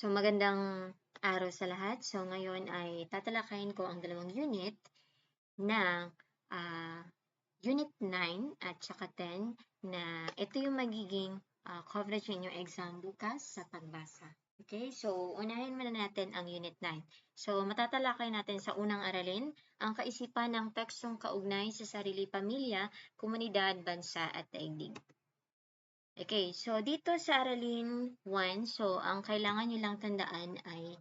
So, magandang araw sa lahat. So, ngayon ay tatalakayin ko ang dalawang unit na Unit 9 at saka 10 na ito yung magiging coverage ng inyong exam bukas sa pagbasa. Okay, so unahin muna natin ang Unit 9. So, matatalakay natin sa unang aralin ang kaisipan ng tekstong kaugnay sa sarili, pamilya, komunidad, bansa at daigdig. Okay, so dito sa aralin 1, so ang kailangan nyo lang tandaan ay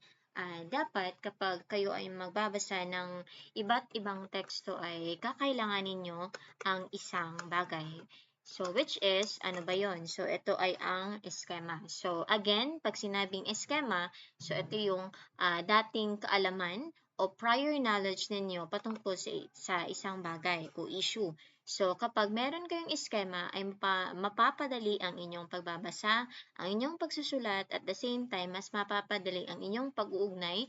dapat kapag kayo ay magbabasa ng iba't ibang teksto ay kakailanganin nyo ang isang bagay. So, which is, ano ba yon? So, ito ay ang eskema. So, again, pag sinabing eskema, so ito yung dating kaalaman o prior knowledge ninyo patungkol sa isang bagay o issue. So, kapag meron kayong eskema, ay mapapadali ang inyong pagbabasa, ang inyong pagsusulat, at the same time, mas mapapadali ang inyong pag-uugnay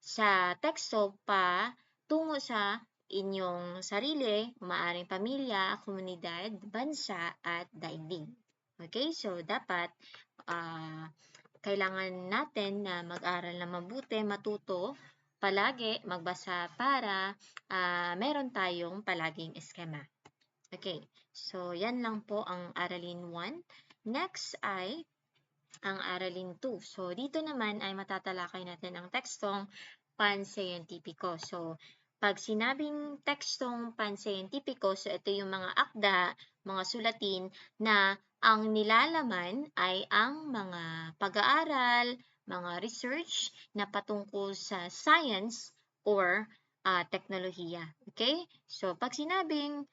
sa teksto pa tungo sa inyong sarili, maaaring pamilya, komunidad, bansa, at daigdig. Okay? So, dapat kailangan natin na mag-aral na mabuti, matuto, palagi magbasa para meron tayong palaging eskema. Okay, so yan lang po ang aralin 1. Next ay ang aralin 2. So dito naman ay matatalakay natin ang tekstong pansiyentipiko. So pag sinabing tekstong pansiyentipiko, so ito yung mga akda, mga sulatin na ang nilalaman ay ang mga pag-aaral, mga research na patungkol sa science or teknolohiya. Okay? So pag sinabing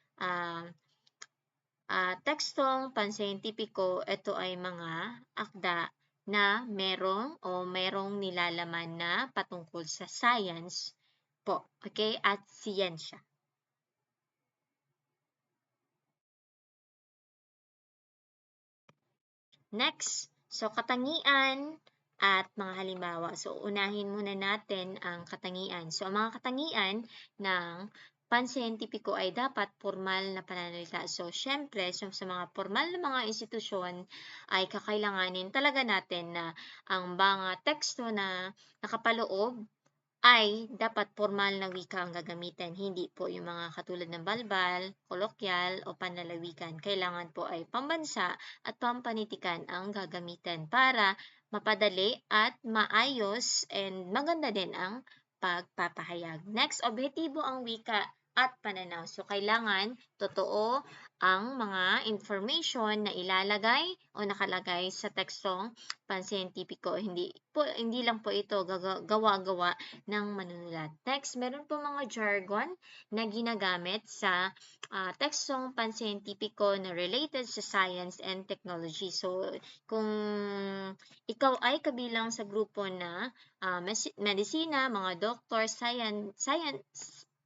tekstong pansiyentipiko, ito ay mga akda na merong nilalaman na patungkol sa science po, okay, at siyensya. Next, so katangian at mga halimbawa. So, unahin muna natin ang katangian. So, ang mga katangian ng pansiyentipiko ay dapat formal na pananalita. So, syempre, sa mga formal na mga institusyon ay kakailanganin talaga natin na ang mga teksto na nakapaloob ay dapat formal na wika ang gagamitin. Hindi po yung mga katulad ng balbal, kolokyal, o panlalawigan. Kailangan po ay pambansa at pampanitikan ang gagamitin para mapadali at maayos and maganda din ang pagpapahayag. Next, objektibo ang wika at pananaw. So, kailangan totoo ang mga information na ilalagay o nakalagay sa tekstong pansiyentipiko. Hindi lang po ito gawa-gawa ng manunulat. Next, meron po mga jargon na ginagamit sa tekstong pansiyentipiko na related sa science and technology. So, kung ikaw ay kabilang sa grupo na medisina, mga doctor,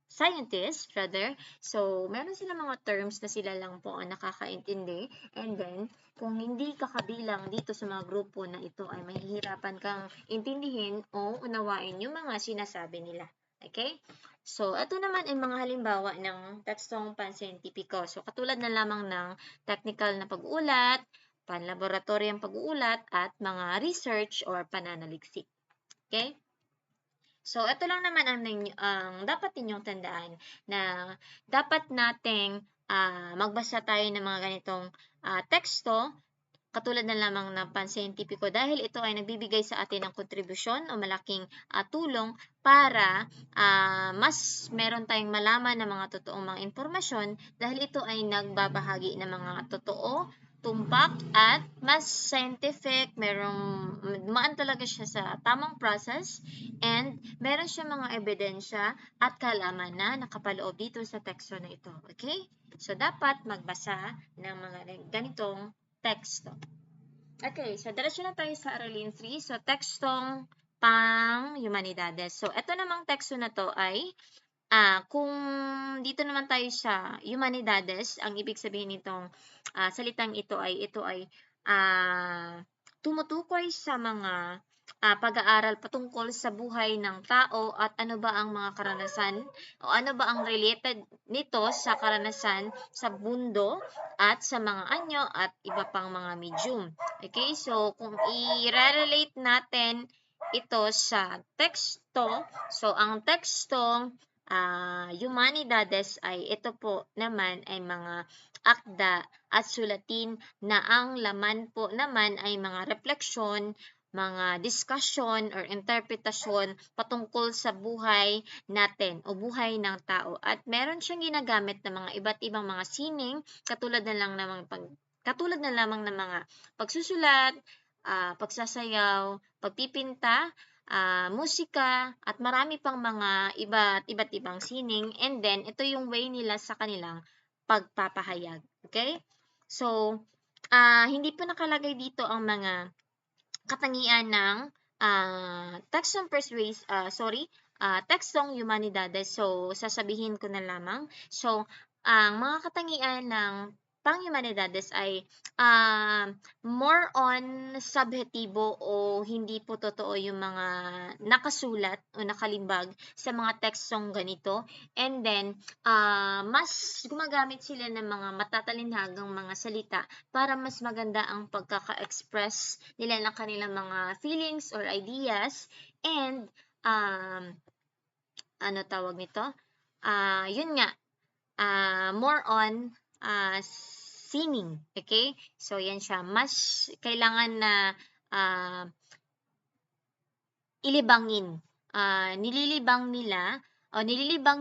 scientists rather. So, meron silang mga terms na sila lang po ang nakakaintindi. And then, kung hindi ka kabilang dito sa mga grupo na ito ay mahihirapan kang intindihin o unawain yung mga sinasabi nila. Okay? So, ito naman ay mga halimbawa ng tekstong pansiyentipiko. So, katulad na lamang ng technical na pag-uulat, panlaboratoryang pag-uulat, at mga research or pananaliksik. Okay? So, ito lang naman ang dapat ninyong tandaan na dapat nating magbasa tayo ng mga ganitong teksto katulad na lamang ng pansiyentipiko dahil ito ay nagbibigay sa atin ng kontribusyon o malaking tulong para mas meron tayong malaman ng mga totoong mga impormasyon dahil ito ay nagbabahagi ng mga totoo, tumpak at mas scientific, dumaan talaga siya sa tamang process and meron siya mga ebidensya at kaalaman na nakapaloob dito sa teksto na ito. Okay? So, dapat magbasa ng mga ganitong teksto. Okay, so diretso na tayo sa aralin 3. So, tekstong pang-humanidades. So, ito namang teksto na to ay kung dito naman tayo sa humanidades, ang ibig sabihin nitong salitang ito ay tumutukoy sa mga pag-aaral patungkol sa buhay ng tao at ano ba ang mga karanasan o ano ba ang related nito sa karanasan sa mundo at sa mga anyo at iba pang mga medium. Okay, so kung i-relate natin ito sa teksto, so ang tekstong Humanidades ay ito po naman ay mga akda at sulatin na ang laman po naman ay mga refleksyon, mga discussion or interpretasyon patungkol sa buhay natin o buhay ng tao. At meron siyang ginagamit ng mga iba't ibang mga sining katulad na lamang ng mga pagsusulat, pagsasayaw, pagpipinta, musika, at marami pang mga iba't ibang sining. And then, ito yung way nila sa kanilang pagpapahayag. Okay? So, hindi pa nakalagay dito ang mga katangian ng tekstong tekstong Humanidades. So, sasabihin ko na lamang. So, ang mga katangian ng pang-Humanidades ay more on subjektibo o hindi po totoo yung mga nakasulat o nakalimbag sa mga tekstong ganito. And then, mas gumagamit sila ng mga matatalinhagang mga salita para mas maganda ang pagkaka-express nila ng kanilang mga feelings or ideas. And, ano tawag nito? Yun nga, more on singing. Okay? So, yan siya. Mas kailangan na ilibangin. Nililibang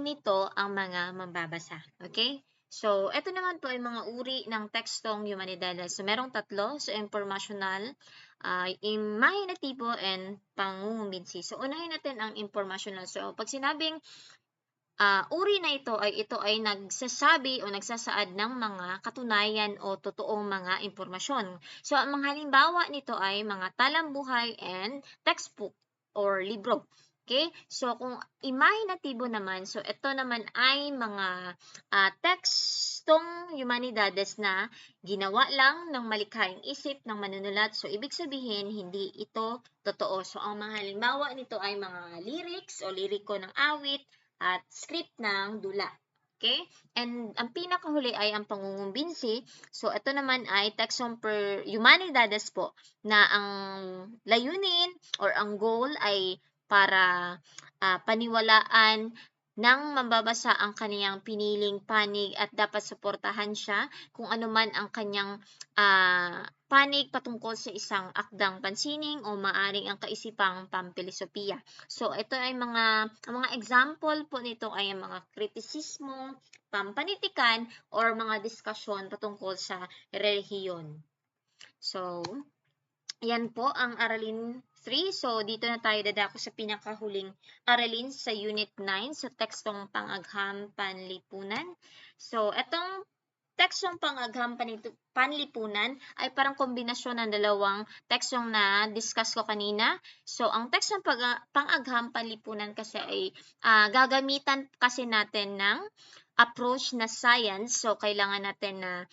nito ang mga mambabasa. Okay? So, ito naman po ay mga uri ng tekstong Humanidades. So, merong 3. So, informational, imahinatibo, and pangungumbinsi. So, unahin natin ang informational. So, pag sinabing uri na ito ay nagsasabi o nagsasaad ng mga katunayan o totoong mga impormasyon. So, ang mga halimbawa nito ay mga talambuhay and textbook or libro. Okay? So, kung imahinatibo naman, so ito naman ay mga tekstong Humanidades na ginawa lang ng malikhaing isip ng manunulat. So, ibig sabihin, hindi ito totoo. So, ang mga halimbawa nito ay mga lyrics o liriko ng awit, at script ng dula. Okay? And ang pinakahuli ay ang pangungumbinsi. So, ito naman ay tekstong Humanidades po na ang layunin or ang goal ay para paniwalaan ng mambabasa ang kaniyang piniling panig at dapat suportahan siya kung ano man ang kanyang panig patungkol sa isang akdang pansining o maaring ang kaisipang pampilosopiya. So, ito ay ang mga example po nito ay ang mga kritisismo, pampanitikan, or mga diskusyon patungkol sa relihiyon. So, yan po ang aralin 3. So, dito na tayo dadako sa pinakahuling aralin sa Unit 9 sa tekstong Pangagham Panlipunan. So, etong tekstong Pangagham Panlipunan ay parang kombinasyon ng dalawang tekstong na-discuss ko kanina. So, ang tekstong Pangagham Panlipunan kasi ay gagamitan kasi natin ng approach na science. So, kailangan natin na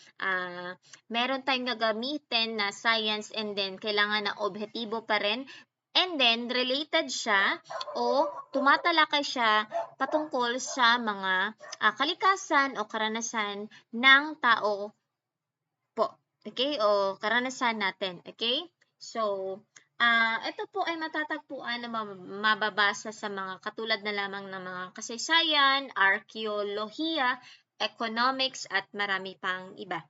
meron tayong gagamitin na science and then kailangan na objektibo pa rin. And then, related siya o tumatalakay siya patungkol sa mga kalikasan o karanasan ng tao po. Okay? O karanasan natin. Okay? So, ito po ay matatagpuan na mababasa sa mga katulad na lamang ng mga kasaysayan, arkeolohiya, economics, at marami pang iba.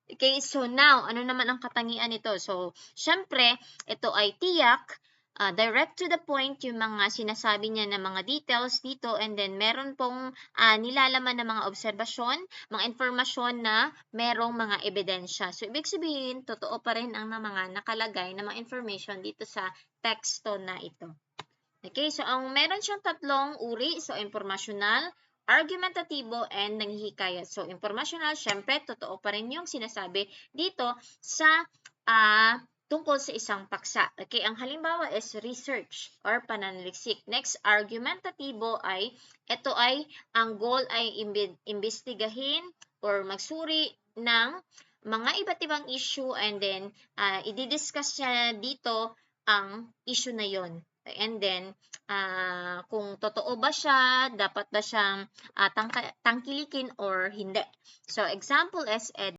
Okay, so now, ano naman ang katangian nito? So, syempre, ito ay tiyak, direct to the point yung mga sinasabi niya na mga details dito, and then meron pong nilalaman na mga obserbasyon, mga informasyon na merong mga ebidensya. So, ibig sabihin, totoo pa rin ang mga nakalagay na mga information dito sa teksto na ito. Okay, so ang meron siyang 3 uri, so informational, argumentatibo, and nanghihikayat. So, informational, syempre, totoo pa rin yung sinasabi dito sa tungkol sa isang paksa. Okay, ang halimbawa is research or pananaliksik. Next, argumentatibo ay, ito ay, ang goal ay imbestigahin or magsuri ng mga iba't ibang issue, and then, i-discuss siya dito ang issue na yon. And then, kung totoo ba siya, dapat ba siyang tangkilikin or hindi. So, example is